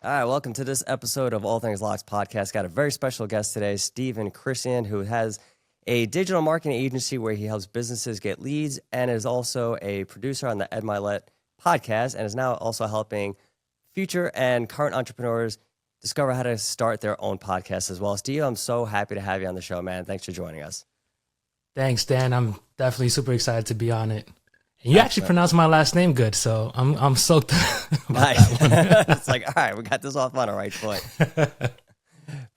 All right, welcome to this episode of All Things Locks Podcast. Got a very special guest today, Steven Crissien, who has a digital marketing agency where he helps businesses get leads and is also a producer on the Ed Mylett podcast and is now also helping future and current entrepreneurs discover how to start their own podcast as well. Steve, I'm so happy to have you on the show, man. Thanks for joining us. Thanks, Dan. I'm definitely super excited to be on it. And you actually pronounced my last name good, so I'm stoked. Nice. It's like, all right, we got this off on the right foot.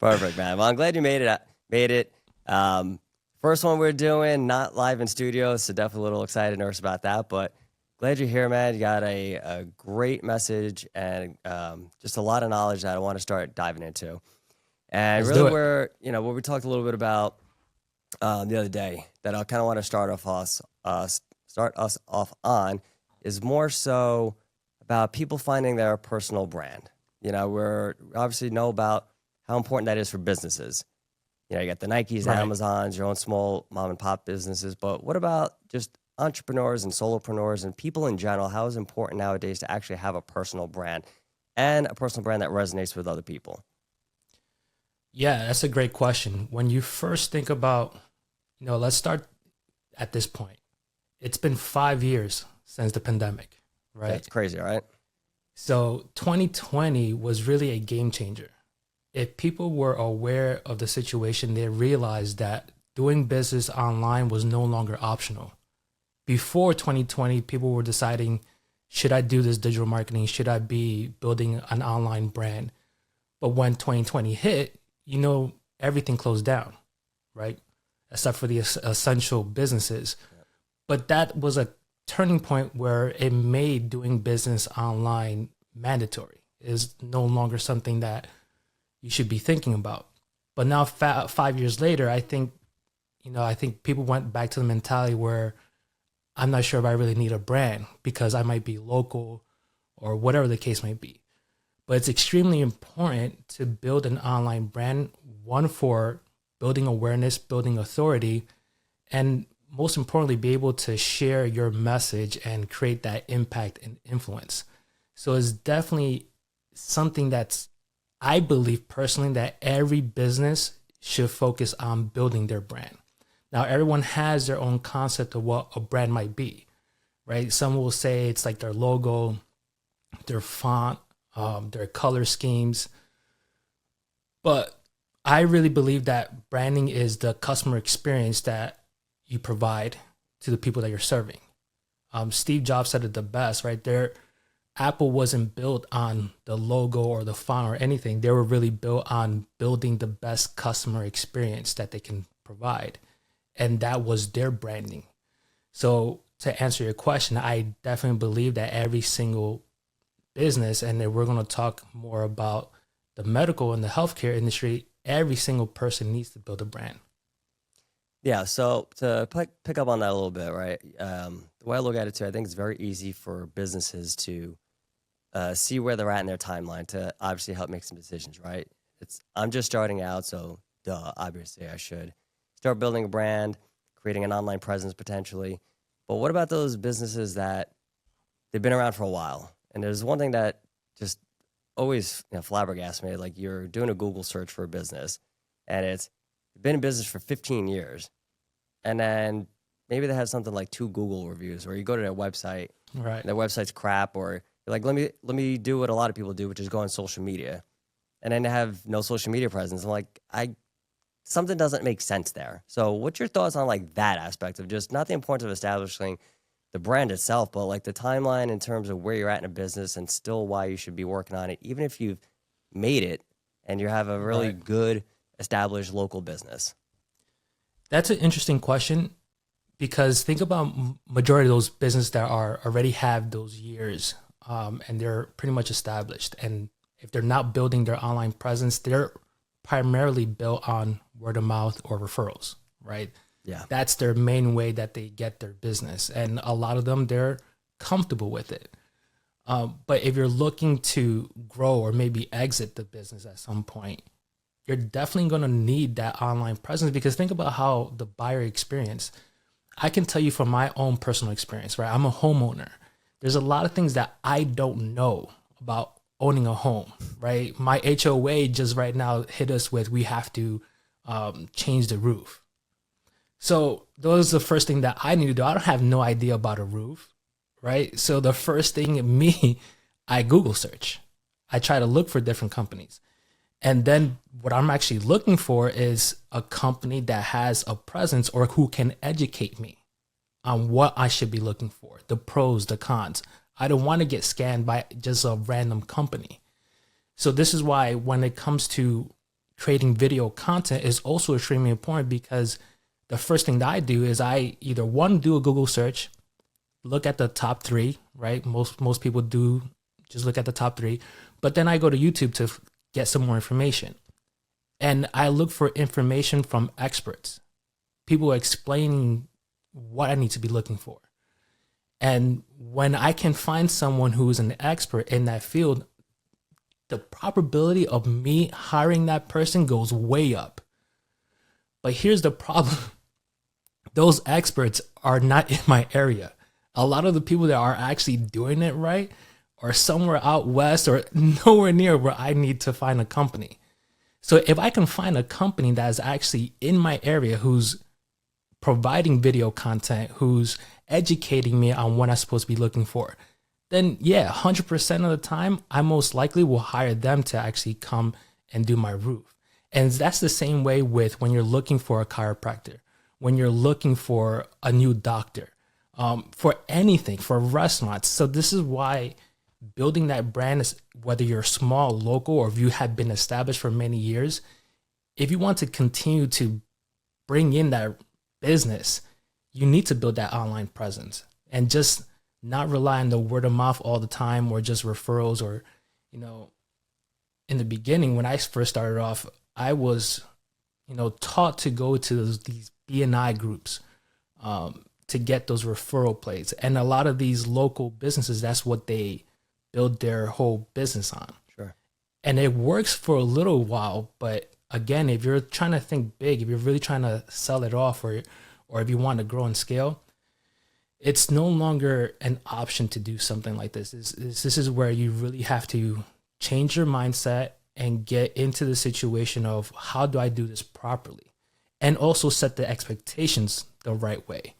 Perfect, man. Well, I'm glad you made it. First one we're doing, not live in studio, so definitely a little excited, nervous about that. But glad you're here, man. You got a great message and just a lot of knowledge that I want to start diving into. And Let's really, what we talked a little bit about the other day that I kind of want to start us off on is more so about people finding their personal brand. We're obviously know about how important that is for businesses. You got the Nikes, Right. Amazons, your own small mom and pop businesses. But what about just entrepreneurs and solopreneurs and people in general? How is it important nowadays to actually have a personal brand and a personal brand that resonates with other people? Yeah, that's a great question. When you first think about, let's start at this point. It's been 5 years since the pandemic, right? That's crazy, right? So 2020 was really a game changer. If people were aware of the situation, they realized that doing business online was no longer optional. Before 2020, people were deciding, should I do this digital marketing? Should I be building an online brand? But when 2020 hit, everything closed down, right? Except for the essential businesses. But that was a turning point where it made doing business online mandatory. It is no longer something that you should be thinking about. But now 5 years later, I think people went back to the mentality where I'm not sure if I really need a brand because I might be local or whatever the case might be. But it's extremely important to build an online brand, one for building awareness, building authority, and most importantly, be able to share your message and create that impact and influence. So it's definitely something that's, I believe personally, that every business should focus on building their brand. Now, everyone has their own concept of what a brand might be, right? Some will say it's like their logo, their font, their color schemes. But I really believe that branding is the customer experience that you provide to the people that you're serving. Steve Jobs said it the best, right? Apple wasn't built on the logo or the font or anything. They were really built on building the best customer experience that they can provide. And that was their branding. So to answer your question, I definitely believe that every single business, and then we're going to talk more about the medical and the healthcare industry, every single person needs to build a brand. Yeah, so to pick up on that a little bit, right? The way I look at it too, I think it's very easy for businesses to see where they're at in their timeline to obviously help make some decisions, right? I'm just starting out, so obviously I should start building a brand, creating an online presence potentially. But what about those businesses that they've been around for a while? And there's one thing that just always flabbergasts me, like you're doing a Google search for a business, and it's been in business for 15 years. And then maybe they have something like 2 Google reviews, or you go to their website, Right. and their website's crap, or you're like, let me do what a lot of people do, which is go on social media. And then they have no social media presence. I'm like, something doesn't make sense there. So what's your thoughts on like that aspect of just not the importance of establishing the brand itself, but like the timeline in terms of where you're at in a business and still why you should be working on it, even if you've made it and you have a really Right. good established local business? That's an interesting question because think about majority of those businesses that already have those years and they're pretty much established. And if they're not building their online presence, they're primarily built on word of mouth or referrals, right? Yeah. That's their main way that they get their business. And a lot of them, they're comfortable with it. But if you're looking to grow or maybe exit the business at some point, you're definitely going to need that online presence because think about how the buyer experience. I can tell you from my own personal experience, right? I'm a homeowner. There's a lot of things that I don't know about owning a home, right? My HOA just right now hit us with, we have to change the roof. So those are the first thing that I need to do. I don't have no idea about a roof, right? So the first thing I Google search. I try to look for different companies. And then what I'm actually looking for is a company that has a presence or who can educate me on what I should be looking for, the pros, the cons. I don't want to get scanned by just a random company. So this is why when it comes to creating video content is also extremely important, because the first thing that I do is I either do a Google search, look at the top 3, right? Most people do just look at the top 3, but then I go to YouTube to get some more information. And I look for information from experts, people explaining what I need to be looking for. And when I can find someone who is an expert in that field, the probability of me hiring that person goes way up. But here's the problem. Those experts are not in my area. A lot of the people that are actually doing it right are somewhere out west or nowhere near where I need to find a company. So if I can find a company that is actually in my area, who's providing video content, who's educating me on what I'm supposed to be looking for, then yeah, 100% of the time, I most likely will hire them to actually come and do my roof. And that's the same way with when you're looking for a chiropractor, when you're looking for a new doctor, for anything, for restaurants. So this is why building that brand is, whether you're small, local, or if you have been established for many years, if you want to continue to bring in that business, you need to build that online presence and just not rely on the word of mouth all the time or just referrals. Or, in the beginning, when I first started off, I was, taught to go to these BNI groups to get those referral plates. And a lot of these local businesses, that's what they build their whole business on. Sure. And it works for a little while, but again, if you're trying to think big, if you're really trying to sell it off, or if you want to grow and scale, it's no longer an option to do something like this. This is where you really have to change your mindset and get into the situation of, how do I do this properly? And also set the expectations the right way.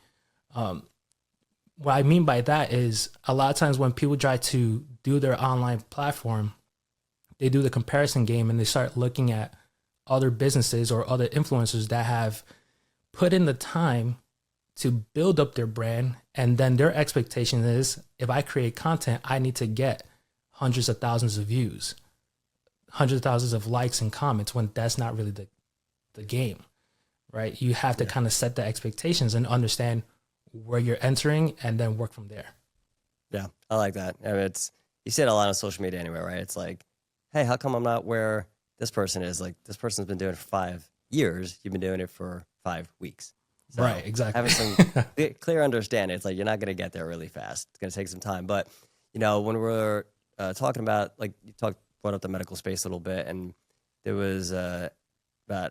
What I mean by that is, a lot of times when people try to do their online platform, they do the comparison game and they start looking at other businesses or other influencers that have put in the time to build up their brand. And then their expectation is, if I create content, I need to get hundreds of thousands of views, hundreds of thousands of likes and comments, when that's not really the game, right? You have to kind of set the expectations and understand where you're entering and then work from there. Yeah, I like that. I mean, you see it a lot on social media anyway, right? It's like, hey, how come I'm not where this person is? Like, this person's been doing it for 5 years. You've been doing it for 5 weeks. So right, exactly. Having some clear understanding. It's like, you're not going to get there really fast. It's going to take some time. But, when we're talking about, like, brought up the medical space a little bit, and there was about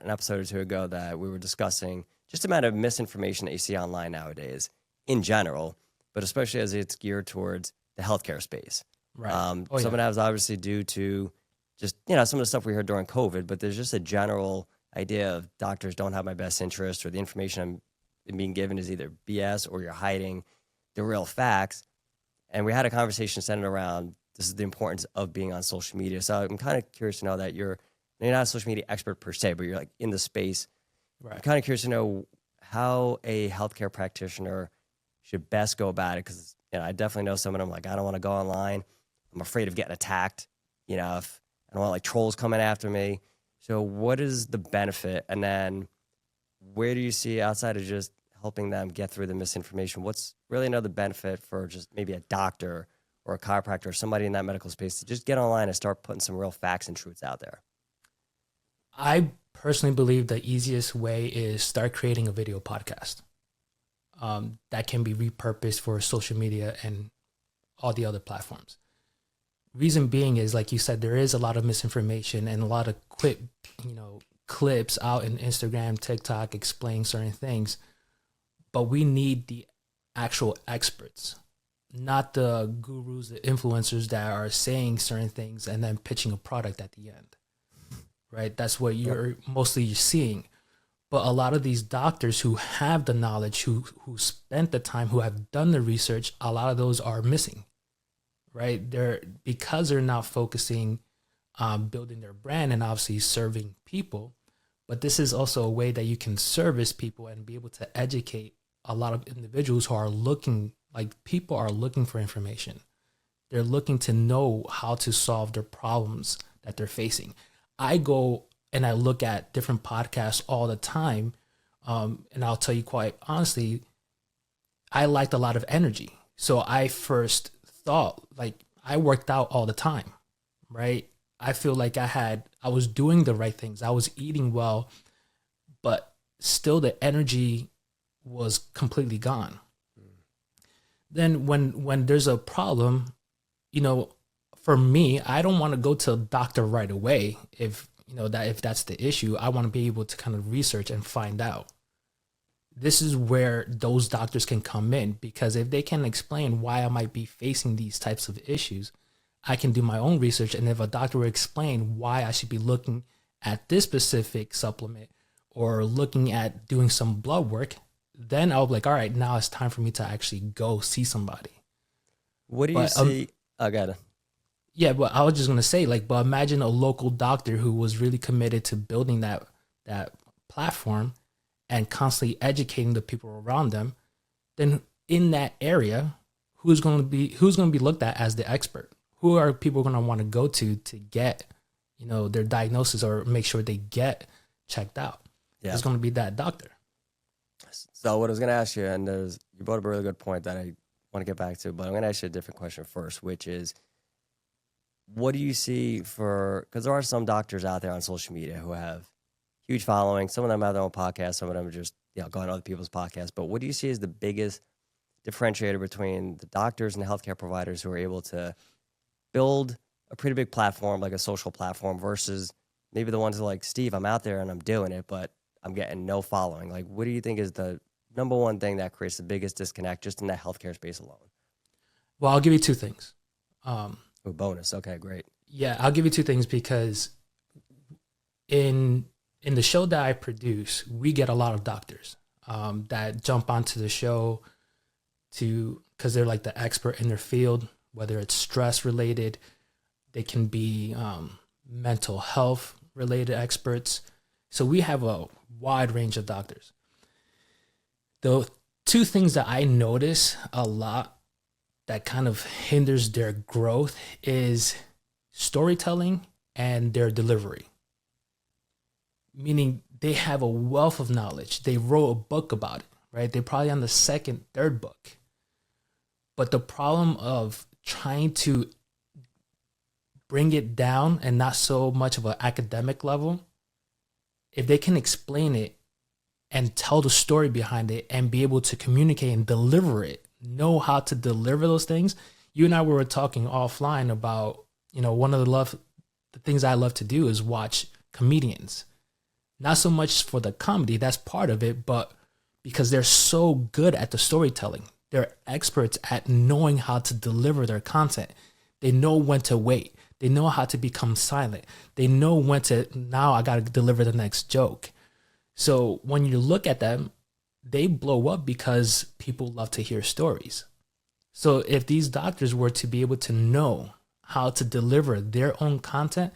an episode or 2 ago that we were discussing just the amount of misinformation that you see online nowadays in general, but especially as it's geared towards the healthcare space. Right. Some of that was obviously due to just, some of the stuff we heard during COVID, but there's just a general idea of doctors don't have my best interest, or the information I'm being given is either BS or you're hiding the real facts. And we had a conversation centered around, this is the importance of being on social media. So I'm kind of curious to know that you're not a social media expert per se, but you're like in the space. Right. I'm kind of curious to know how a healthcare practitioner should best go about it. Because I definitely know some of them, like, I don't want to go online. I'm afraid of getting attacked. If I don't want like trolls coming after me. So what is the benefit? And then where do you see, outside of just helping them get through the misinformation, what's really another benefit for just maybe a doctor or a chiropractor or somebody in that medical space to just get online and start putting some real facts and truths out there? I personally believe the easiest way is start creating a video podcast that can be repurposed for social media and all the other platforms. Reason being is, like you said, there is a lot of misinformation and a lot of clips out in Instagram, TikTok explaining certain things, but we need the actual experts. not the gurus, the influencers that are saying certain things and then pitching a product at the end, right? That's what you're seeing. But a lot of these doctors who have the knowledge, who spent the time, who have done the research, a lot of those are missing, right? Because they're not focusing on building their brand and obviously serving people. But this is also a way that you can service people and be able to educate a lot of individuals who are looking, like people are looking for information. They're looking to know how to solve their problems that they're facing. I go and I look at different podcasts all the time. And I'll tell you quite honestly, I liked a lot of energy. So I first thought, like, I worked out all the time, right? I feel like I was doing the right things. I was eating well, but still the energy was completely gone. Then when there's a problem, for me, I don't want to go to a doctor right away. If that's the issue, I want to be able to kind of research and find out. This is where those doctors can come in, because if they can explain why I might be facing these types of issues, I can do my own research. And if a doctor will explain why I should be looking at this specific supplement or looking at doing some blood work, then I'll be like, all right, now it's time for me to actually go see somebody. What do you see? I got it. Yeah, but I was just going to say, but imagine a local doctor who was really committed to building that platform and constantly educating the people around them. Then in that area, who's going to be looked at as the expert? Who are people going to want to go to get, their diagnosis or make sure they get checked out? Yeah. It's going to be that doctor. So what I was going to ask you, and you brought up a really good point that I want to get back to, but I'm going to ask you a different question first, which is, what do you see because there are some doctors out there on social media who have huge following. Some of them have their own podcasts. Some of them are just, going on other people's podcasts. But what do you see as the biggest differentiator between the doctors and the healthcare providers who are able to build a pretty big platform, like a social platform, versus maybe the ones who are like, Steve, I'm out there and I'm doing it, but I'm getting no following? Like, what do you think is the number one thing that creates the biggest disconnect just in that healthcare space alone? Well, I'll give you two things. Bonus. Okay, great. Yeah, I'll give you two things, because in the show that I produce, we get a lot of doctors that jump onto the show because they're like the expert in their field, whether it's stress related, they can be mental health related experts. So we have a wide range of doctors. The two things that I notice a lot that kind of hinders their growth is storytelling and their delivery. Meaning they have a wealth of knowledge. They wrote a book about it, right? They're probably on the second, third book. But the problem of trying to bring it down and not so much of an academic level, if they can explain it and tell the story behind it and be able to communicate and deliver it, know how to deliver those things. You and I were talking offline about, one of the things I love to do is watch comedians. Not so much for the comedy, that's part of it, but because they're so good at the storytelling. They're experts at knowing how to deliver their content. They know when to wait. They know how to become silent. They know now I got to deliver the next joke. So when you look at them, they blow up because people love to hear stories. So if these doctors were to be able to know how to deliver their own content,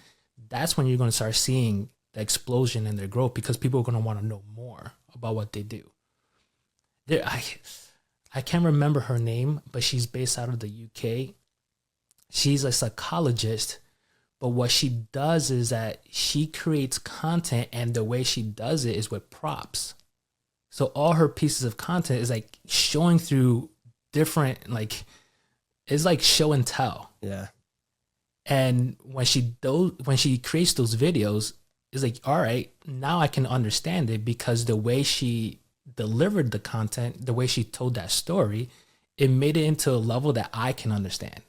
that's when you're going to start seeing the explosion in their growth, because people are going to want to know more about what they do. I can't remember her name, but she's based out of the UK. She's a psychologist, but what she does is that she creates content, and the way she does it is with props. So all her pieces of content is like showing through different, it's like show and tell. Yeah. And when she creates those videos, it's like, all right, now I can understand it, because the way she delivered the content, the way she told that story, it made it into a level that I can understand.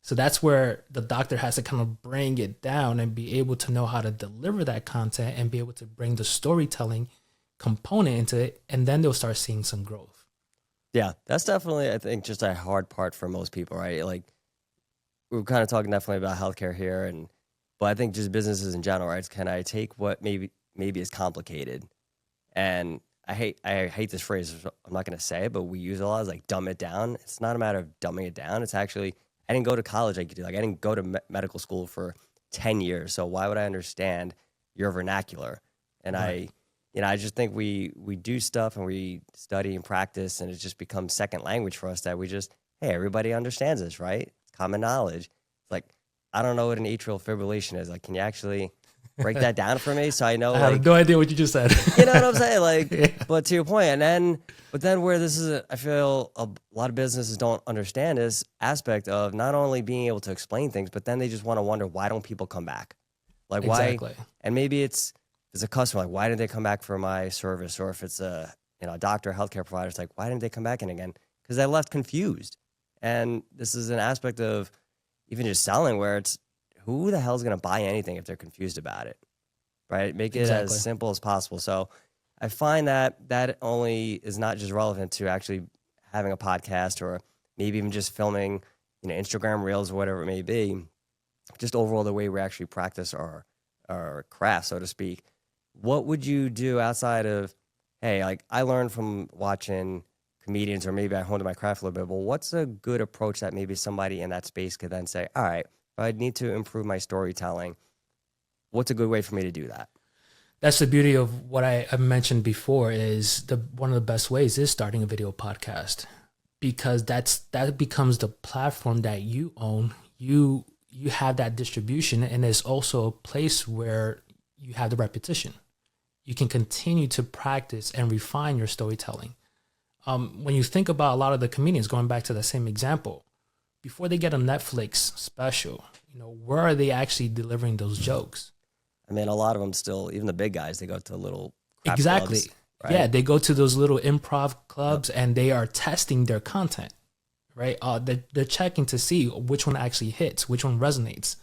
So that's where the doctor has to kind of bring it down and be able to know how to deliver that content and be able to bring the storytelling component into it, and then they'll start seeing some growth. Yeah, that's definitely, I think, just a hard part for most people, right? Like, we're kind of talking definitely about healthcare here, but I think just businesses in general, right? Can I take what maybe is complicated, and I hate this phrase. So I'm not going to say it, but we use it a lot. Is like dumb it down. It's not a matter of dumbing it down. It's actually, I didn't go to college like you do. Like, I didn't go to medical school for 10 years. So why would I understand your vernacular? And Right. I just think we do stuff and we study and practice, and it just becomes second language for us that we just, hey, everybody understands this, right? It's common knowledge. It's like, I don't know what an atrial fibrillation is. Like, can you actually break that down for me so I know, I like, have no idea what you just said. you know what I'm saying? Like, Yeah. but to your point, but then where this is, I feel a lot of businesses don't understand this aspect of not only being able to explain things, but then they just want to wonder, why don't people come back? Like, why? Exactly. And maybe it's a customer, like, why didn't they come back for my service? Or if it's a doctor, healthcare provider, it's like, why didn't they come back in again? Because they left confused. And this is an aspect of even just selling where it's, who the hell is going to buy anything if they're confused about it? Right? Make it Exactly. as simple as possible. So I find that only is not just relevant to actually having a podcast or maybe even just filming, Instagram reels or whatever it may be. Just overall the way we actually practice our craft, so to speak. What would you do outside of, hey, like, I learned from watching comedians, or maybe I honed my craft a little bit. Well, what's a good approach that maybe somebody in that space could then say, all right, if I need to improve my storytelling, what's a good way for me to do that? That's the beauty of what I mentioned before is one of the best ways is starting a video podcast, because that becomes the platform that you own. You have that distribution, and it's also a place where you have the repetition. You can continue to practice and refine your storytelling. When you think about a lot of the comedians, going back to the same example, before they get a Netflix special, where are they actually delivering those jokes? I mean, a lot of them still, even the big guys, they go to little crap Exactly. clubs, right? Yeah, they go to those little improv clubs and they are testing their content, right? They're checking to see which one actually hits, which one resonates.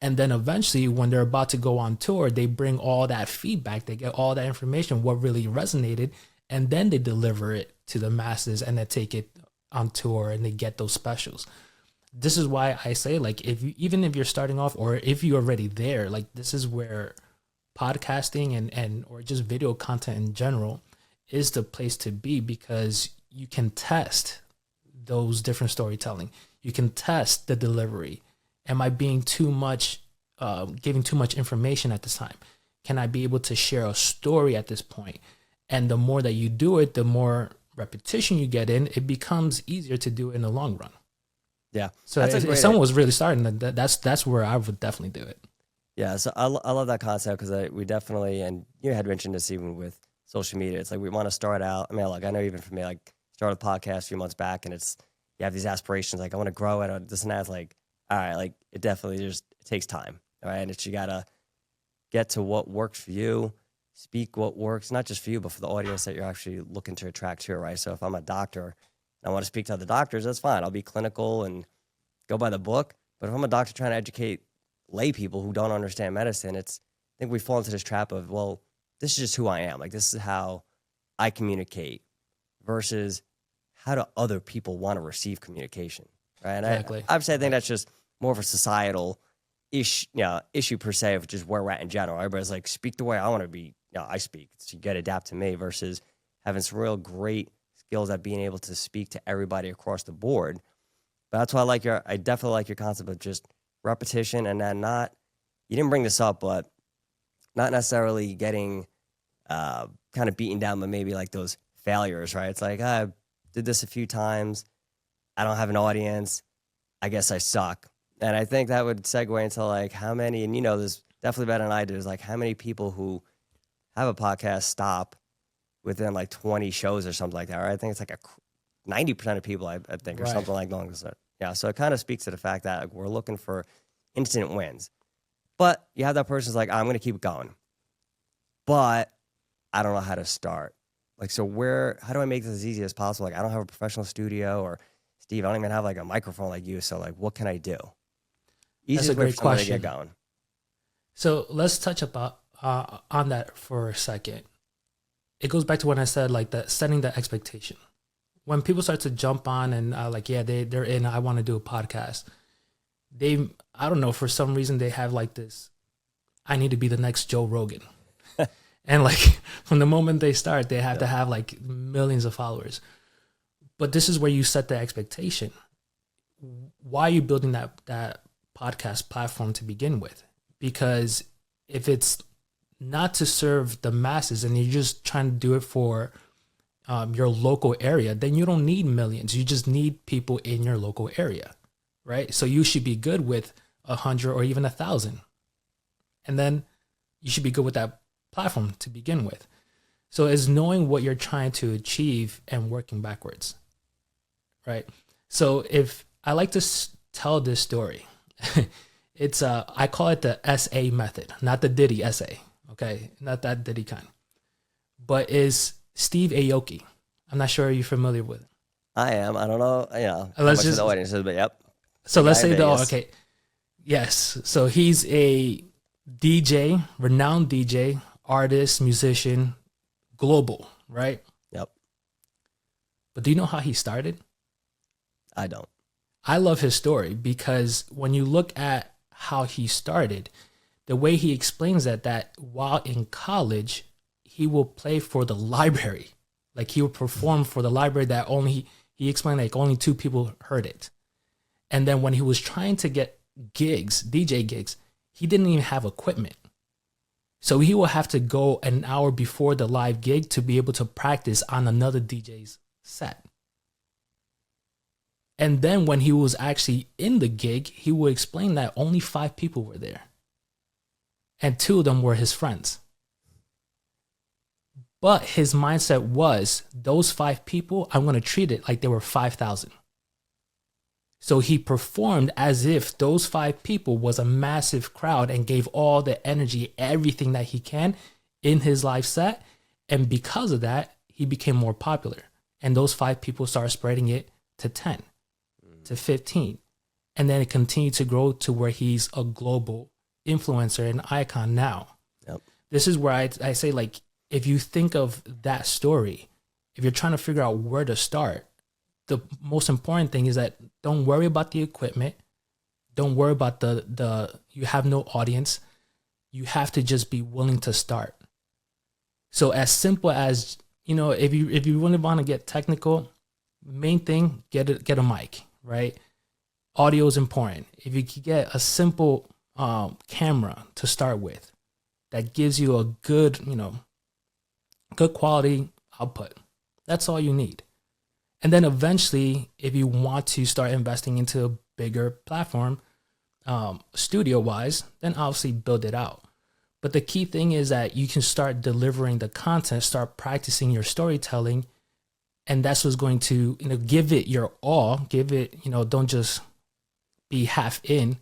And then eventually, when they're about to go on tour, they bring all that feedback, they get all that information, what really resonated, and then they deliver it to the masses and they take it on tour and they get those specials. This is why I say, like, even if you're starting off or if you're already there, like, this is where podcasting and or just video content in general is the place to be, because you can test those different storytelling. You can test the delivery. Am I being too much, giving too much information at this time? Can I be able to share a story at this point? And the more that you do it, the more repetition you get in, it becomes easier to do it in the long run. Yeah. So if someone was really starting, that's where I would definitely do it. Yeah, so I love that concept because we definitely, and you had mentioned this even with social media, it's like we want to start out. I mean, like, I know even for me, like, started a podcast a few months back, and it's, you have these aspirations, like, I want to grow it, this and that. It's like, all right, like, it definitely it takes time, all right? And you got to get to what works for you, speak what works, not just for you, but for the audience that you're actually looking to attract to, right? So if I'm a doctor and I want to speak to other doctors, that's fine. I'll be clinical and go by the book. But if I'm a doctor trying to educate lay people who don't understand medicine, I think we fall into this trap of, well, this is just who I am. Like, this is how I communicate versus how do other people want to receive communication, right? And Exactly. I think that's just more of a societal issue per se of just where we're at in general. Everybody's like, speak the way I want to be. I speak. So you got to adapt to me versus having some real great skills at being able to speak to everybody across the board. But that's why I definitely like your concept of just repetition, and then you didn't bring this up, but not necessarily getting kind of beaten down, but maybe like those failures, right? It's like, I did this a few times. I don't have an audience. I guess I suck. And I think that would segue into like how many, and this definitely better than I do, is like how many people who have a podcast stop within like 20 shows or something like that, right? I think it's like 90% of people, I think, or Right. something like that. Yeah, so it kind of speaks to the fact that, like, we're looking for instant wins. But you have that person who's like, I'm going to keep going. But I don't know how to start. Like, so how do I make this as easy as possible? Like, I don't have a professional studio, or Steve, I don't even have like a microphone like you. So, like, what can I do? Easiest way great for somebody to question. get going. So let's touch on that for a second. It goes back to when I said, like, setting the expectation. when people start to jump on and like, yeah, they're in, I want to do a podcast. I don't know, for some reason they have like this, I need to be the next Joe Rogan. And like from the moment they start, they have to have like millions of followers. But this is where you set the expectation. Why are you building that podcast platform to begin with? Because if it's not to serve the masses and you're just trying to do it for your local area, then you don't need millions. You just need people in your local area, right? So you should be good with 100 or even 1,000. And then you should be good with that platform to begin with. So it's knowing what you're trying to achieve and working backwards, right? So if I like to tell this story, it's I call it the SA method, not the Diddy essay, okay? Not that Diddy kind, but is Steve Aoki. I'm not sure you're familiar with it. I am. I don't know. Let's just the audience is, but yep. So let's say okay. Yes. So he's a DJ, renowned DJ, artist, musician, global, right? Yep. But do you know how he started? I don't. I love his story because when you look at how he started, the way he explains that while in college, he will play for the library. Like he will perform for the library that he explained like only 2 people heard it. And then when he was trying to get gigs, DJ gigs, he didn't even have equipment. So he will have to go an hour before the live gig to be able to practice on another DJ's set. And then when he was actually in the gig, he will explain that only 5 people were there. And 2 of them were his friends. But his mindset was, those 5 people, I'm going to treat it like they were 5,000. So he performed as if those 5 people was a massive crowd and gave all the energy, everything that he can in his live set. And because of that, he became more popular. And those 5 people started spreading it to 10, to 15. And then it continued to grow to where he's a global influencer and icon now. Yep. This is where I say, like, if you think of that story, if you're trying to figure out where to start, the most important thing is that don't worry about the equipment. Don't worry about the you have no audience. You have to just be willing to start. So as simple as, if you really want to get technical, main thing, get a mic, right? Audio is important. If you can get a simple camera to start with that gives you a good, good quality output, that's all you need. And then eventually, if you want to start investing into a bigger platform, studio-wise, then obviously build it out. But the key thing is that you can start delivering the content, start practicing your storytelling, and that's what's going to, give it your all. Give it, don't just be half in.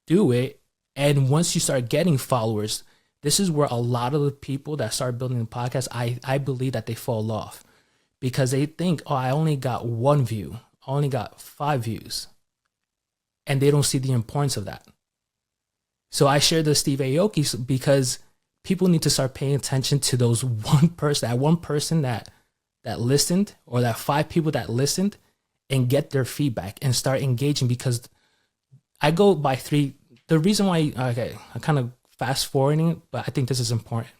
Do it. And once you start getting followers, this is where a lot of the people that start building the podcast, I believe that they fall off. Because they think, I only got 1 view, I only got 5 views. And they don't see the importance of that. So I share the Steve Aoki because people need to start paying attention to those one person that listened, or that 5 people that listened, and get their feedback and start engaging. Because I go by 3. The reason why, I'm kind of fast forwarding, but I think this is important.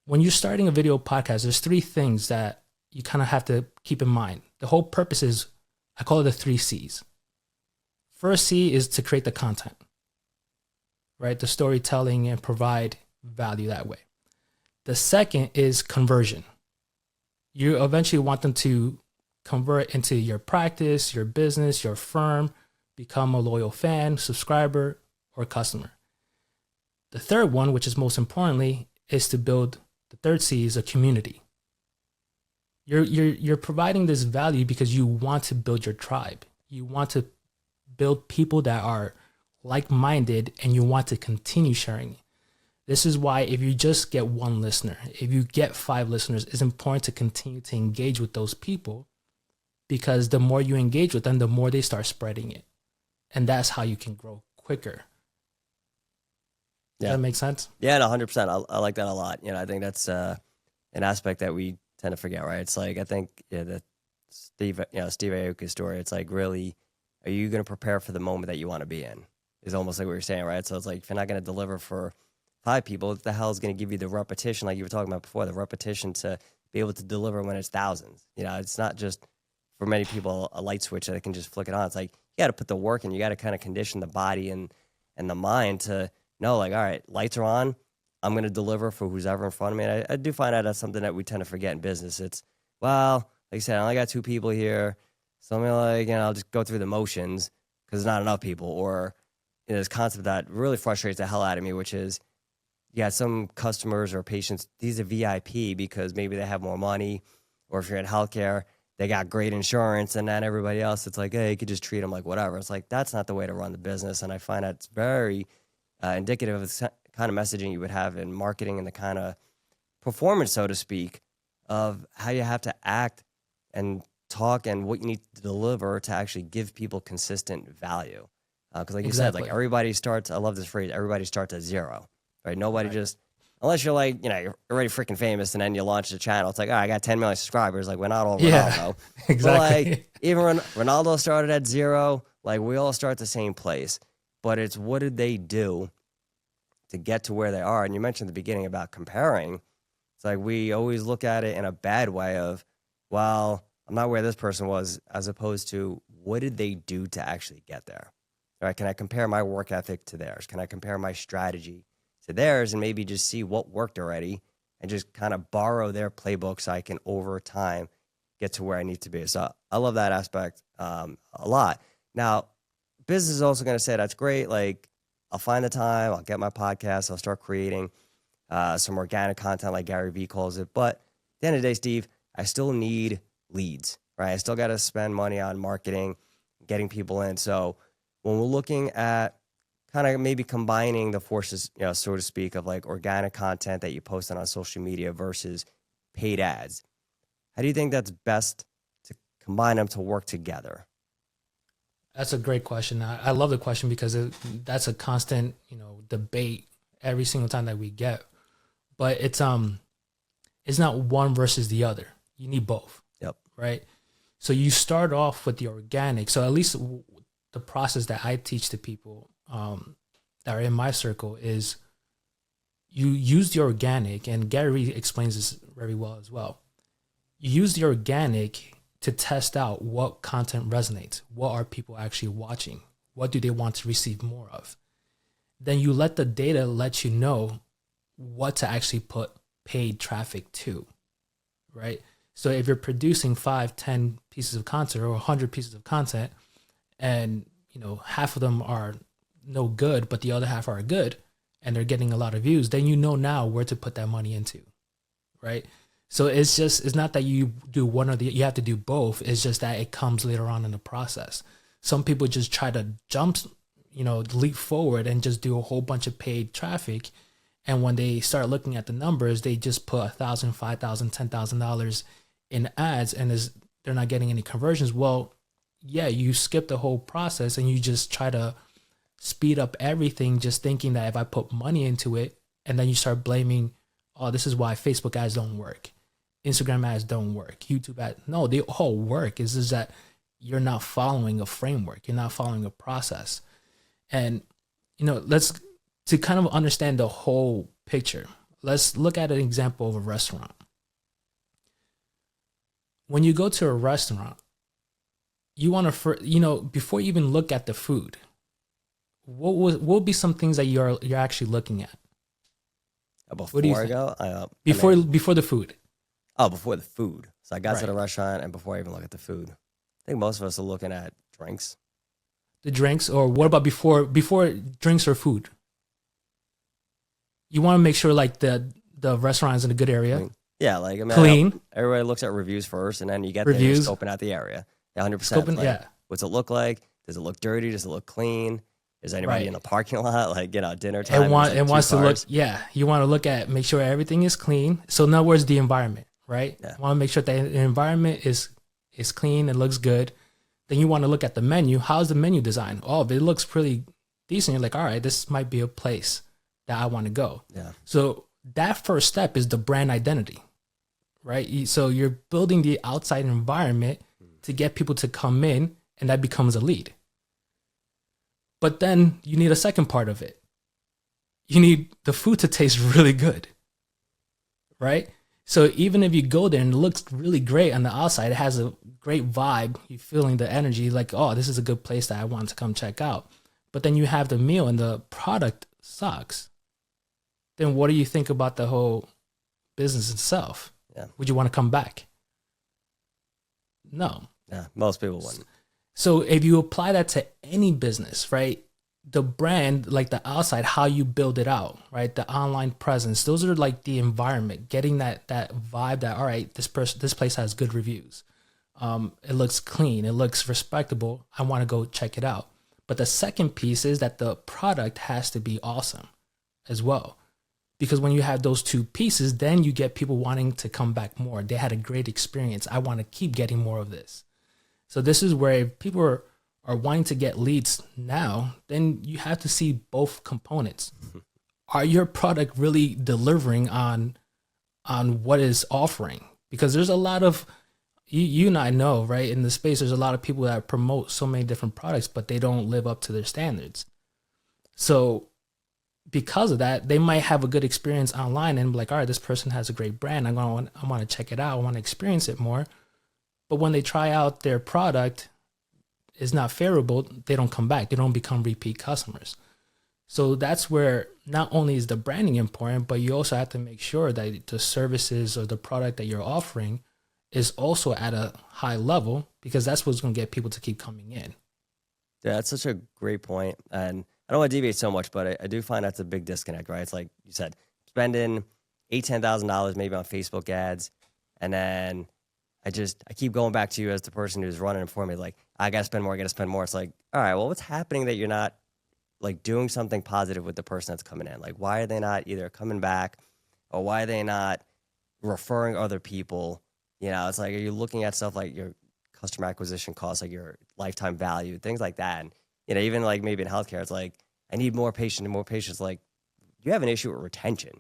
When you're starting a video podcast, there's 3 things that you kind of have to keep in mind. The whole purpose is, I call it the 3 C's. First C is to create the content, right? The storytelling, and provide value that way. The second is conversion. You eventually want them to convert into your practice, your business, your firm, become a loyal fan, subscriber, or customer. The third one, which is most importantly, is to build, the third C is a community. You're providing this value because you want to build your tribe. You want to build people that are like-minded, and you want to continue sharing. This is why if you just get 1 listener, if you get 5 listeners, it's important to continue to engage with those people, because the more you engage with them, the more they start spreading it. And that's how you can grow quicker. Does that make sense? Yeah, no, 100%. I like that a lot. I think that's an aspect that we tend to forget, right? It's like, I think the Steve Aoki's story. It's like, really, are you going to prepare for the moment that you want to be in? Is almost like what you're saying, right? So it's like, if you're not going to deliver for 5 people, what the hell is going to give you the repetition, like you were talking about before, the repetition to be able to deliver when it's thousands? You know, it's not just for many people a light switch that they can just flick it on. It's like, you got to put the work in. You got to kind of condition the body and the mind to know, like, all right, lights are on. I'm going to deliver for who's ever in front of me. And I do find out that's something that we tend to forget in business. It's, well, like I said, I only got 2 people here. So I'm like, I'll just go through the motions because there's not enough people. Or this concept that really frustrates the hell out of me, which is, you got some customers or patients, these are VIP because maybe they have more money, or if you're in healthcare, they got great insurance, and then everybody else, it's like, hey, you could just treat them like whatever. It's like, that's not the way to run the business. And I find that it's very indicative of the kind of messaging you would have in marketing and the kind of performance, so to speak, of how you have to act and talk and what you need to deliver to actually give people consistent value. Because like you said, like everybody starts, I love this phrase, everybody starts at 0, right? Nobody just, unless you're like, you're already freaking famous and then you launch the channel. It's like, all right, I got 10 million subscribers. Like, we're not all Ronaldo. Yeah, exactly. But like, even Ronaldo started at 0. Like, we all start the same place. But it's, what did they do to get to where they are? And you mentioned at the beginning about comparing. It's like, we always look at it in a bad way of, well, I'm not where this person was, as opposed to, what did they do to actually get there? All right, can I compare my work ethic to theirs? Can I compare my strategy to theirs and maybe just see what worked already and just kind of borrow their playbook so I can, over time, get to where I need to be? So I love that aspect a lot. Now, business is also going to say, that's great. Like, I'll find the time, I'll get my podcast, I'll start creating some organic content like Gary Vee calls it. But at the end of the day, Steve, I still need leads, right? I still got to spend money on marketing, getting people in. So when we're looking at kind of maybe combining the forces, so to speak, of like organic content that you post on social media versus paid ads, how do you think that's best to combine them to work together? That's a great question. I love the question because that's a constant, debate every single time that we get. But it's not one versus the other. You need both. Yep. Right. So you start off with the organic. So at least the process that I teach to people that are in my circle is you use the organic, and Gary explains this very well as well. You use the organic to test out what content resonates. What are people actually watching? What do they want to receive more of? Then you let the data let you know what to actually put paid traffic to, right? So if you're producing 5, 10 pieces of content or 100 pieces of content, and half of them are no good, but the other half are good, and they're getting a lot of views, then now where to put that money into, right? So it's not that you do one or the, you have to do both. It's just that it comes later on in the process. Some people just try to leap forward and just do a whole bunch of paid traffic. And when they start looking at the numbers, they just put $1,000, $5,000, $10,000 in ads, and they're not getting any conversions. Well, yeah, you skip the whole process and you just try to speed up everything, just thinking that if I put money into it, and then you start blaming, oh, this is why Facebook ads don't work, Instagram ads don't work, YouTube ads. No, they all work. It's just that you're not following a framework. You're not following a process. And, to kind of understand the whole picture, let's look at an example of a restaurant. When you go to a restaurant, you want to, before you even look at the food, what would be some things that you're actually looking at? Before I go? Before the food. Oh, before the food. So I got to Right. the restaurant, and before I even look at the food, I think most of us are looking at drinks. The drinks, or what about before drinks or food? You want to make sure like the restaurant is in a good area. Yeah, like Clean. Everybody looks at reviews first, and then you get Reviews. there, scoping out the area. 100%. Scoping, yeah. What's it look like? Does it look dirty? Does it look clean? Is anybody Right. in the parking lot? Like, dinner time. It wants to look, you want to look at, make sure everything is clean. So in other words, the environment, right? Yeah. You want to make sure that the environment is clean and looks good. Then you want to look at the menu. How's the menu designed? Oh, if it looks pretty decent, you're like, all right, this might be a place that I want to go. Yeah. So that first step is the brand identity, right? So you're building the outside environment to get people to come in, and that becomes a lead. But then you need a second part of it. You need the food to taste really good, right? So even if you go there and it looks really great on the outside, it has a great vibe, you're feeling the energy, like, oh, this is a good place that I want to come check out. But then you have the meal and the product sucks. Then what do you think about the whole business itself? Yeah. Would you want to come back? No. Yeah, most people wouldn't. So if you apply that to any business, right? The brand, like the outside, how you build it out, right? The online presence, those are like the environment, getting that vibe that, all right, this place has good reviews. It looks clean, it looks respectable. I want to go check it out. But the second piece is that the product has to be awesome as well. Because when you have those two pieces, then you get people wanting to come back more. They had a great experience. I want to keep getting more of this. So this is where if people are wanting to get leads now, then you have to see both components. Are your product really delivering on what is offering? Because there's a lot of, you and I know, right, in the space, there's a lot of people that promote so many different products, but they don't live up to their standards. So because of that, they might have a good experience online and be like, all right, this person has a great brand. I want to check it out. I want to experience it more. But when they try out their product, is not favorable, they don't come back. They don't become repeat customers. So that's where not only is the branding important, but you also have to make sure that the services or the product that you're offering is also at a high level, because that's what's going to get people to keep coming in. Yeah, that's such a great point. And I don't want to deviate so much, but I do find that's a big disconnect, right? It's like you said, spending $8,000-$10,000 maybe on Facebook ads, and then I keep going back to you as the person who's running it for me. Like, I got to spend more, I got to spend more. It's like, all right, well, what's happening that you're not like doing something positive with the person that's coming in? Like, why are they not either coming back, or why are they not referring other people? You know, it's like, are you looking at stuff like your customer acquisition costs, like your lifetime value, things like that? And, you know, even like maybe in healthcare, it's like, I need more patients and more patients. Like, you have an issue with retention.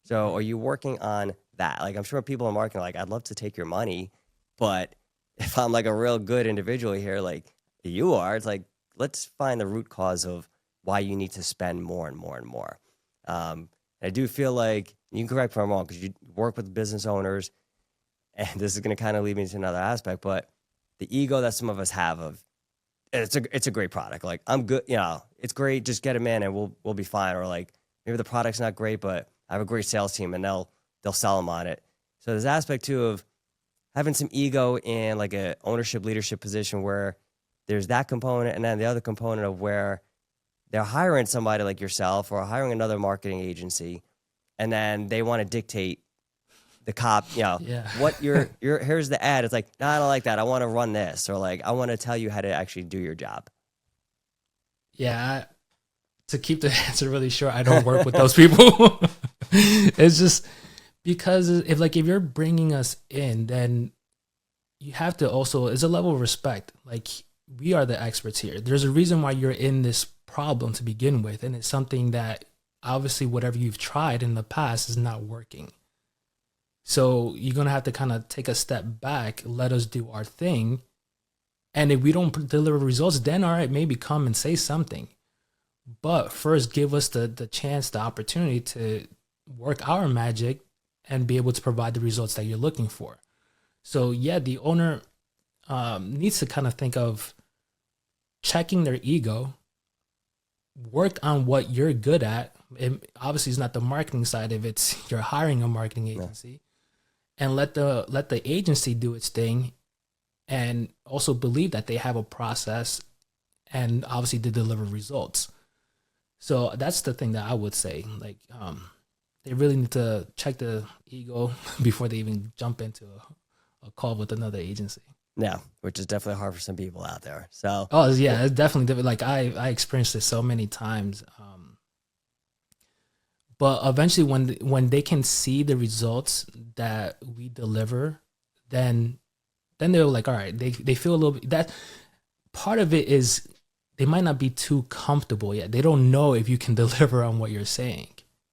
So are you working on that? Like, I'm sure people in marketing are like, I'd love to take your money, but if I'm like a real good individual here, like you are, it's like, let's find the root cause of why you need to spend more and more and more. I do feel like, you can correct me if I'm wrong, because you work with business owners, and this is going to kind of lead me to another aspect, but the ego that some of us have of, it's a great product. Like, I'm good, you know, it's great. Just get them in and we'll be fine. Or like, maybe the product's not great, but I have a great sales team and they'll sell them on it. So there's aspect too of having some ego in like a ownership leadership position, where there's that component, and then the other component of where they're hiring somebody like yourself or hiring another marketing agency, and then they want to dictate the cop, you know, what your here's the ad. It's like, no, I don't like that. I want to run this, or like, I want to tell you how to actually do your job. Yeah. To keep the answer really short, I don't work with those people. It's just because if you're bringing us in, then you have to also, it's a level of respect. Like, we are the experts here. There's a reason why you're in this problem to begin with. And it's something that obviously whatever you've tried in the past is not working. So you're going to have to kind of take a step back, let us do our thing. And if we don't deliver results, then all right, maybe come and say something. But first, give us the chance, the opportunity to work our magic and be able to provide the results that you're looking for. So yeah, the owner needs to kind of think of checking their ego, work on what you're good at. It obviously it's not the marketing side if it's you're hiring a marketing agency, and let the agency do its thing, and also believe that they have a process and obviously to deliver results. So that's the thing that I would say. Like, they really need to check the ego before they even jump into a call with another agency. Yeah, which is definitely hard for some people out there. So, oh yeah, it's definitely different. Like I experienced this so many times. But eventually, when they can see the results that we deliver, then they're like, all right, they feel a little bit. That part of it is they might not be too comfortable yet. They don't know if you can deliver on what you're saying.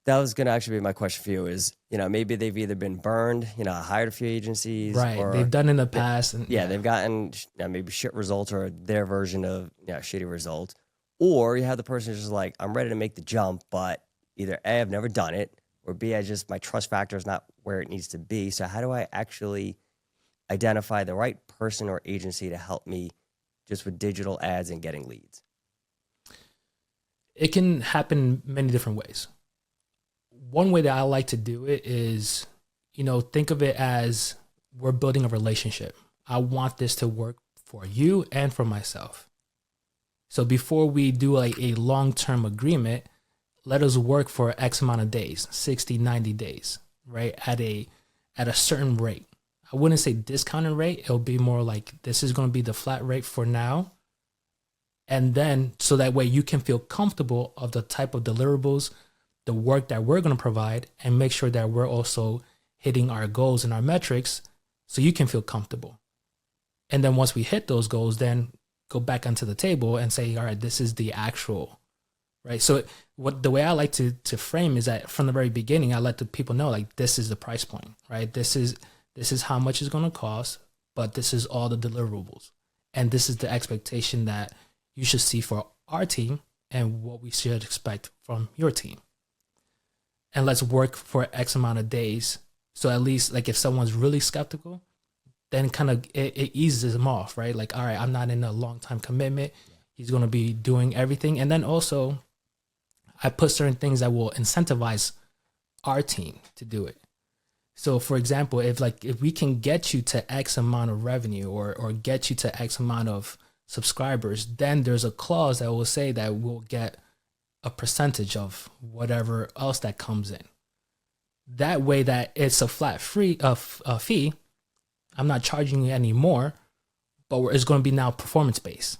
That was going to actually be my question for you is, maybe they've either been burned, hired a few agencies. Right. Or They've done in the past. And they've gotten maybe shit results or their version of shitty results. Or you have the person who's just like, I'm ready to make the jump, but either A, I've never done it, or B, my trust factor is not where it needs to be. So how do I actually identify the right person or agency to help me just with digital ads and getting leads? It can happen many different ways. One way that I like to do it is, think of it as we're building a relationship. I want this to work for you and for myself. So before we do a long-term agreement, let us work for X amount of days, 60, 90 days, right? At a certain rate. I wouldn't say discounted rate. It'll be more like this is going to be the flat rate for now. And then so that way you can feel comfortable of the type of deliverables, the work that we're going to provide, and make sure that we're also hitting our goals and our metrics so you can feel comfortable. And then once we hit those goals, then go back onto the table and say, all right, this is the actual, right? So the way I like to frame is that from the very beginning, I let the people know, like, this is the price point, right? This is how much it's going to cost, but this is all the deliverables. And this is the expectation that you should see for our team and what we should expect from your team. And let's work for X amount of days. So at least, like, if someone's really skeptical, then kind of it eases them off, right? Like, all right, I'm not in a long-time commitment. He's going to be doing everything. And then also I put certain things that will incentivize our team to do it. So for example, if we can get you to X amount of revenue or get you to X amount of subscribers, then there's a clause that will say that we'll get a percentage of whatever else that comes in. That way that it's a flat fee. I'm not charging you any more, but it's going to be now performance based.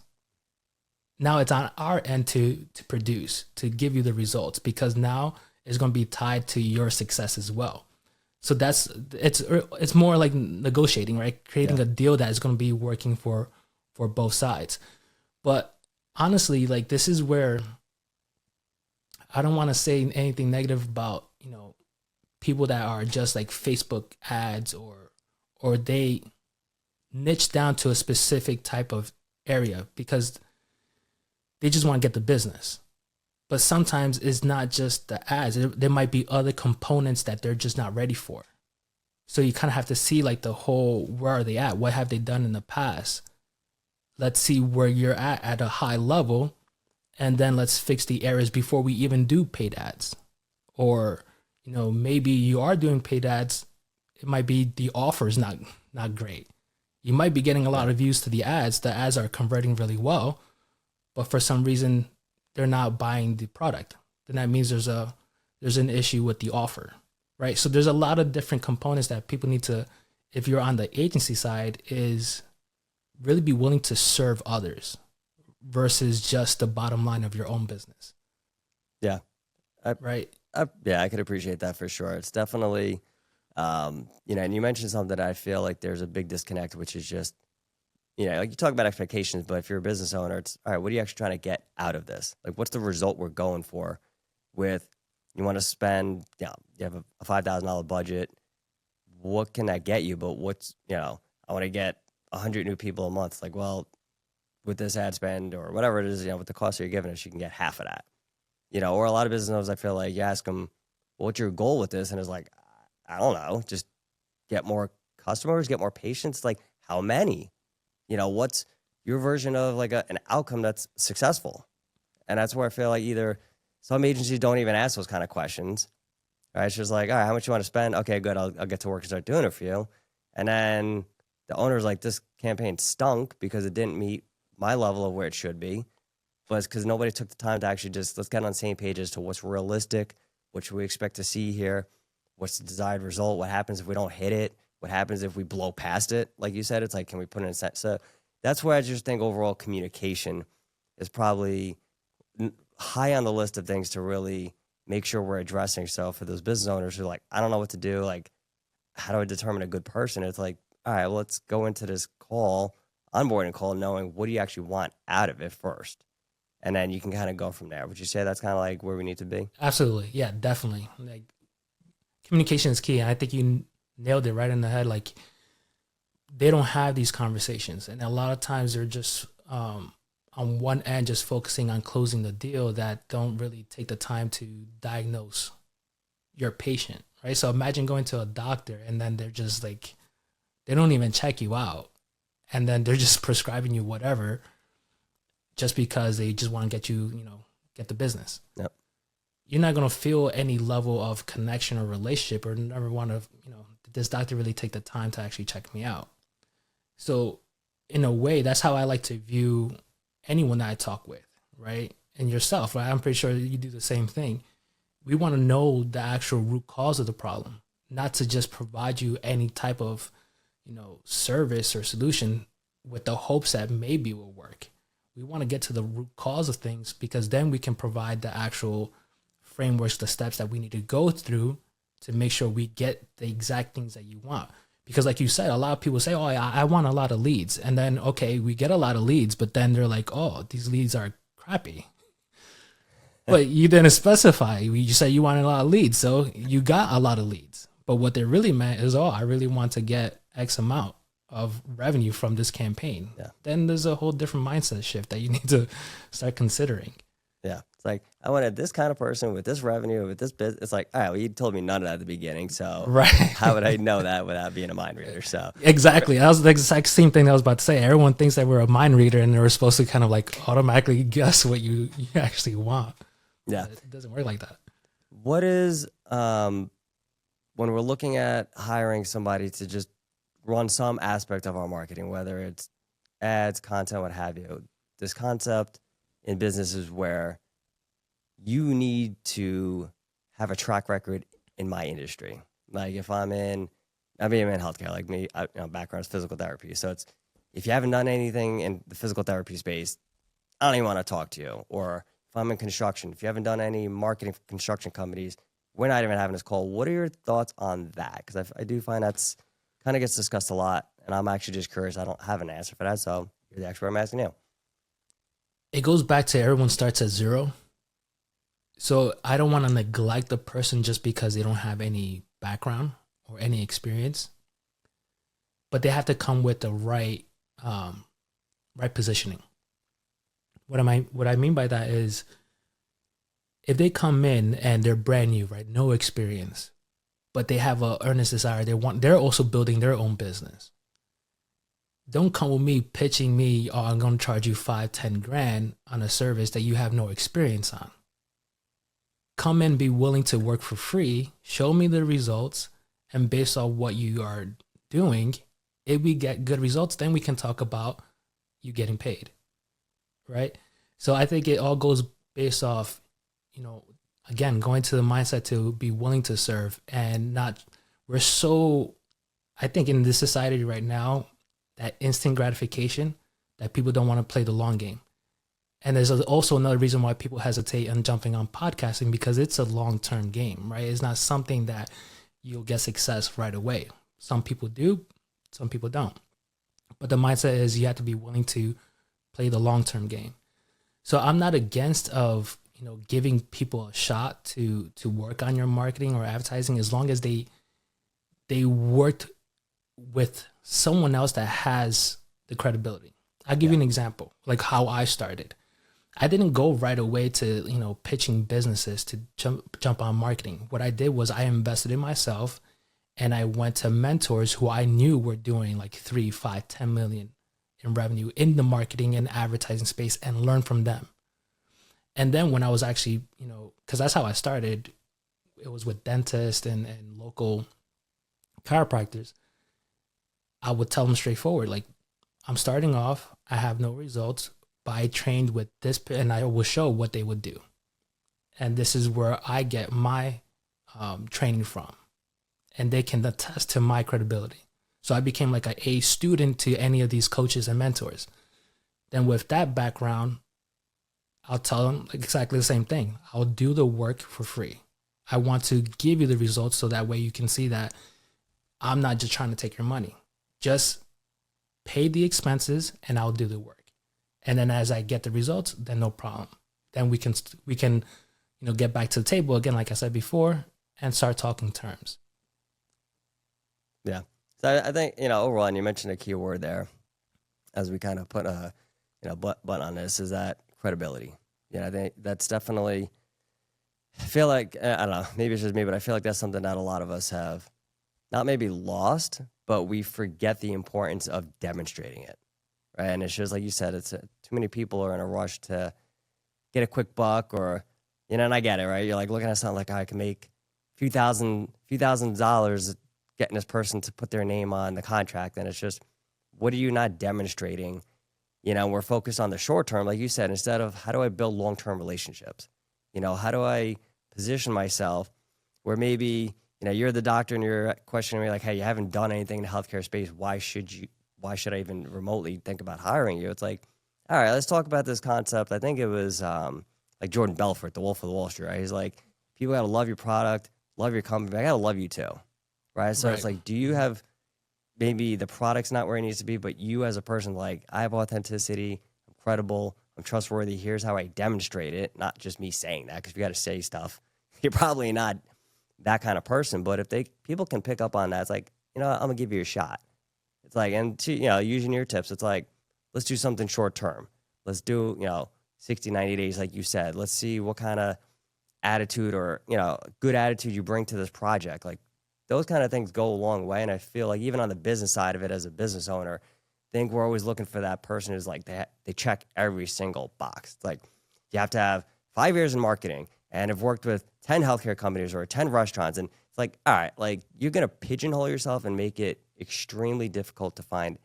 Now it's on our end to produce, to give you the results, because now it's going to be tied to your success as well. So it's more like negotiating, right? Creating a deal that is going to be working for both sides. But honestly, like, this is where I don't want to say anything negative about, people that are just like Facebook ads or they niche down to a specific type of area because they just want to get the business. But sometimes it's not just the ads. There might be other components that they're just not ready for. So you kind of have to see, like, the whole, where are they at? What have they done in the past? Let's see where you're at a high level, and then let's fix the areas before we even do paid ads. Or, maybe you are doing paid ads. It might be the offer is not great. You might be getting a lot of views to the ads. The ads are converting really well, but for some reason they're not buying the product. Then that means there's an issue with the offer, right? So there's a lot of different components that people need to, if you're on the agency side, is really be willing to serve others versus just the bottom line of your own business. Yeah. Right. I could appreciate that for sure. It's definitely, and you mentioned something that I feel like there's a big disconnect, which is just, like you talk about expectations, but if you're a business owner, it's, all right, what are you actually trying to get out of this? Like, what's the result we're going for with, you want to spend, you have a $5,000 budget. What can that get you? But what's, I want to get 100 new people a month. Like, well, with this ad spend or whatever it is, with the cost that you're giving us, you can get half of that. Or a lot of business owners, I feel like you ask them, well, what's your goal with this? And it's like, I don't know, just get more customers, get more patients. Like, how many? What's your version of like an outcome that's successful? And that's where I feel like either some agencies don't even ask those kind of questions. Right? It's just like, all right, how much you want to spend? Okay, good. I'll get to work and start doing it for you. And then the owner's like, this campaign stunk because it didn't meet my level of where it should be. But it's because nobody took the time to actually just, let's get on the same page as to what's realistic, what should we expect to see here, what's the desired result, what happens if we don't hit it, what happens if we blow past it. Like you said, it's like, can we put it in a set? So that's where I just think overall communication is probably high on the list of things to really make sure we're addressing. So for those business owners who are like, I don't know what to do, like, how do I determine a good person? It's like, all right, well, let's go into this onboarding call, knowing what do you actually want out of it first. and then you can kind of go from there. Would you say that's kind of like where we need to be? Absolutely. Yeah, definitely. Like, communication is key. And I think you nailed it right in the head. Like, they don't have these conversations. And a lot of times they're just on one end, just focusing on closing the deal, that don't really take the time to diagnose your patient, right? So imagine going to a doctor and then they're just like, they don't even check you out. And then they're just prescribing you whatever just because they just want to get you, get the business. Yep. You're not going to feel any level of connection or relationship, or never want to, did this doctor really take the time to actually check me out? So in a way, that's how I like to view anyone that I talk with, right? And yourself, right? I'm pretty sure you do the same thing. We want to know the actual root cause of the problem, not to just provide you any type of, service or solution with the hopes that maybe it will work. We want to get to the root cause of things, because then we can provide the actual frameworks, the steps that we need to go through to make sure we get the exact things that you want. Because like you said, a lot of people say, oh, I want a lot of leads. And then, okay, we get a lot of leads, but then they're like, oh, these leads are crappy. But you didn't specify. You said you wanted a lot of leads, so you got a lot of leads. But what they really meant is, oh, I really want to get X amount of revenue from this campaign. Yeah. Then there's a whole different mindset shift that you need to start considering. Yeah. It's like, I wanted this kind of person with this revenue, with this business. It's like, all right, well, you told me none of that at the beginning. So right. How would I know that without being a mind reader? So exactly. That was the exact same thing I was about to say. Everyone thinks that we're a mind reader and they're supposed to kind of like automatically guess what you actually want. Yeah. It doesn't work like that. What is, when we're looking at hiring somebody to just run some aspect of our marketing, whether it's ads, content, what have you, this concept in businesses where you need to have a track record in my industry. Like if I'm in healthcare, like me, background is physical therapy. So it's, if you haven't done anything in the physical therapy space, I don't even want to talk to you. Or if I'm in construction, if you haven't done any marketing for construction companies, we're not even having this call. What are your thoughts on that? Because I do find that's kind of gets discussed a lot, and I'm actually just curious. I don't have an answer for that, so you're the expert. I'm asking you. It goes back to everyone starts at zero. So I don't want to neglect the person just because they don't have any background or any experience, but they have to come with the right positioning. What I mean by that is, if they come in and they're brand new, right, no experience, but they have a earnest desire, they're also building their own business. Don't come with me pitching me, oh, I'm going to charge you $5-10 grand on a service that you have no experience on. Come in, be willing to work for free, show me the results, and based on what you are doing, if we get good results, then we can talk about you getting paid, right? So I think it all goes based off, again, going to the mindset to be willing to serve, and we're so, I think in this society right now, that instant gratification, that people don't want to play the long game. And there's also another reason why people hesitate on jumping on podcasting, because it's a long-term game, right? It's not something that you'll get success right away. Some people do, some people don't. But the mindset is you have to be willing to play the long-term game. So I'm not against of, giving people a shot to work on your marketing or advertising, as long as they worked with someone else that has the credibility. I'll give you an example, like how I started. I didn't go right away to, pitching businesses to jump on marketing. What I did was I invested in myself, and I went to mentors who I knew were doing like 3, 5, 10 million in revenue in the marketing and advertising space, and learn from them. And then when I was actually, because that's how I started, it was with dentists and local chiropractors. I would tell them straightforward, like, I'm starting off, I have no results, but I trained with this, and I will show what they would do. And this is where I get my training from. And they can attest to my credibility. So I became like a student to any of these coaches and mentors. Then with that background, I'll tell them exactly the same thing. I'll do the work for free. I want to give you the results so that way you can see that I'm not just trying to take your money. Just pay the expenses and I'll do the work. And then as I get the results, then no problem. Then we can get back to the table again, like I said before, and start talking terms. Yeah. So I think, overall, and you mentioned a key word there, as we kind of put a, button on this, is that credibility. I think that's definitely, I feel like, I don't know, maybe it's just me, but I feel like that's something that a lot of us have not maybe lost, but we forget the importance of demonstrating it, right? And it's just like you said, too many people are in a rush to get a quick buck, or, and I get it, right? You're like looking at something like, I can make a few thousand dollars getting this person to put their name on the contract. And it's just, what are you not demonstrating? We're focused on the short term, like you said, instead of how do I build long-term relationships? How do I position myself where maybe, you're the doctor and you're questioning me like, hey, you haven't done anything in the healthcare space. Why should I even remotely think about hiring you? It's like, all right, let's talk about this concept. I think it was like Jordan Belfort, the Wolf of Wall Street, right? He's like, people got to love your product, love your company, but I got to love you too, right? So It's like, do you have maybe the product's not where it needs to be, but you as a person, like, I have authenticity, I'm credible, I'm trustworthy, here's how I demonstrate it, not just me saying that, because if you got to say stuff, you're probably not that kind of person. But if people can pick up on that, it's like, I'm going to give you a shot. It's like, and using your tips, it's like, let's do something short term. Let's do, 60, 90 days, like you said. Let's see what kind of attitude or, good attitude you bring to this project. Like, those kind of things go a long way. And I feel like even on the business side of it as a business owner, I think we're always looking for that person who's like, they check every single box. It's like, you have to have 5 years in marketing and have worked with 10 healthcare companies or 10 restaurants. And it's like, all right, like, you're going to pigeonhole yourself and make it extremely difficult to find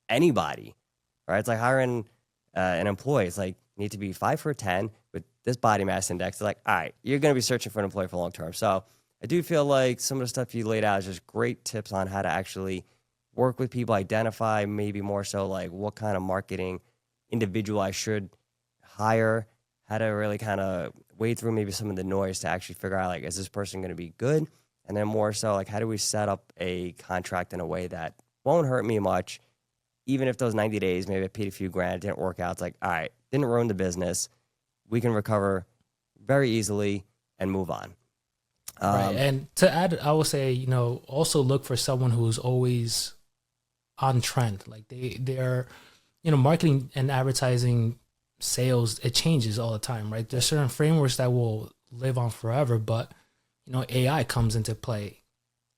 anybody, right? It's like hiring an employee. It's like, you need to be 5'10" with this body mass index. It's like, all right, you're going to be searching for an employee for long term. So I do feel like some of the stuff you laid out is just great tips on how to actually work with people, identify maybe more so like what kind of marketing individual I should hire, how to really kind of wade through maybe some of the noise to actually figure out, like, is this person going to be good? And then more so, like, how do we set up a contract in a way that won't hurt me much, even if those 90 days, maybe I paid a few grand, it didn't work out. It's like, all right, didn't ruin the business. We can recover very easily and move on. Right. And to add, I would say, also look for someone who's always on trend. Like they're, marketing and advertising sales, it changes all the time, right? There's certain frameworks that will live on forever, but, AI comes into play.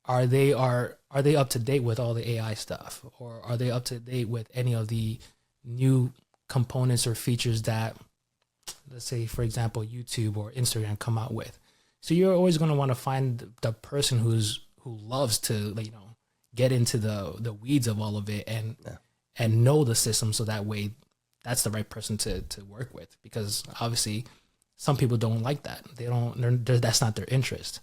Are they up to date with all the AI stuff, or are they up to date with any of the new components or features that, let's say, for example, YouTube or Instagram come out with? So you're always going to want to find the person who loves to, get into the weeds of all of it and know the system, so that way that's the right person to work with, because obviously some people don't like that. That's not their interest.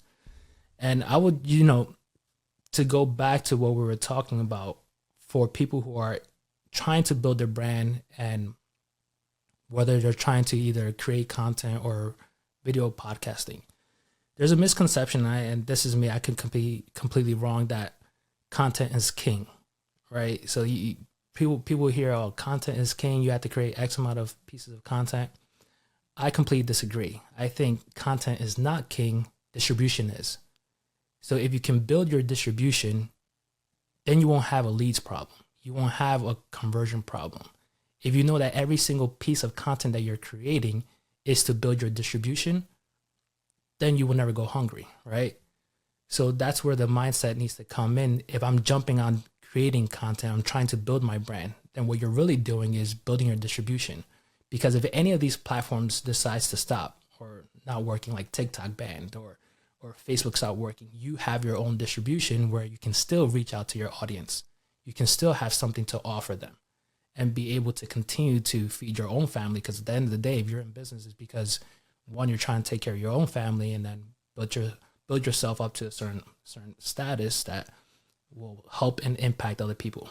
And I would, to go back to what we were talking about, for people who are trying to build their brand, and whether they're trying to either create content or video podcasting, there's a misconception, and this is me, I could be completely wrong, that content is king, right? So people hear, oh, content is king, you have to create X amount of pieces of content. I completely disagree. I think content is not king, distribution is. So if you can build your distribution, then you won't have a leads problem. You won't have a conversion problem. If you know that every single piece of content that you're creating is to build your distribution, then you will never go hungry, right? So that's where the mindset needs to come in. If I'm jumping on creating content, I'm trying to build my brand, then what you're really doing is building your distribution. Because if any of these platforms decides to stop or not working, like TikTok banned or Facebook's not working, you have your own distribution where you can still reach out to your audience. You can still have something to offer them and be able to continue to feed your own family. Because at the end of the day, if you're in business, it's because, one, you're trying to take care of your own family, and then build yourself up to a certain status that will help and impact other people.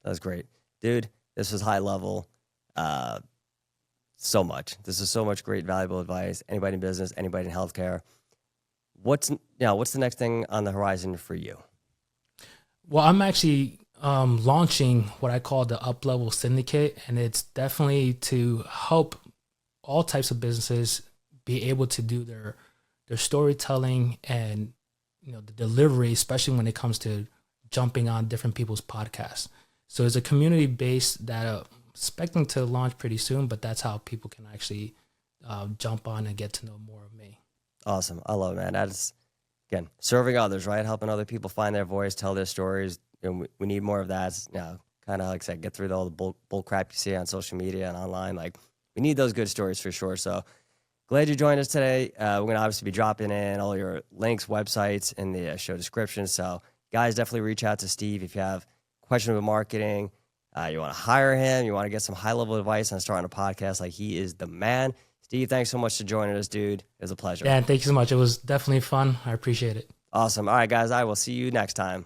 That's great. Dude, this was high level. So much. This is so much great, valuable advice. Anybody in business, anybody in healthcare. What's the next thing on the horizon for you? Well, I'm actually launching what I call the Up Level Syndicate, and it's definitely to help all types of businesses be able to do their storytelling and the delivery, especially when it comes to jumping on different people's podcasts. So it's a community base that I'm expecting to launch pretty soon, but that's how people can actually jump on and get to know more of me. Awesome. I love it, man. That's, again, serving others, right? Helping other people find their voice, tell their stories. And we need more of that. Kind of like I said, get through all the bull crap you see on social media and online. Like, we need those good stories for sure. So glad you joined us today. We're going to obviously be dropping in all your links, websites in the show description. So guys, definitely reach out to Steve if you have questions about marketing. You want to hire him. You want to get some high-level advice on starting a podcast. Like, he is the man. Steve, thanks so much for joining us, dude. It was a pleasure. Yeah, thank you so much. It was definitely fun. I appreciate it. Awesome. All right, guys, I will see you next time.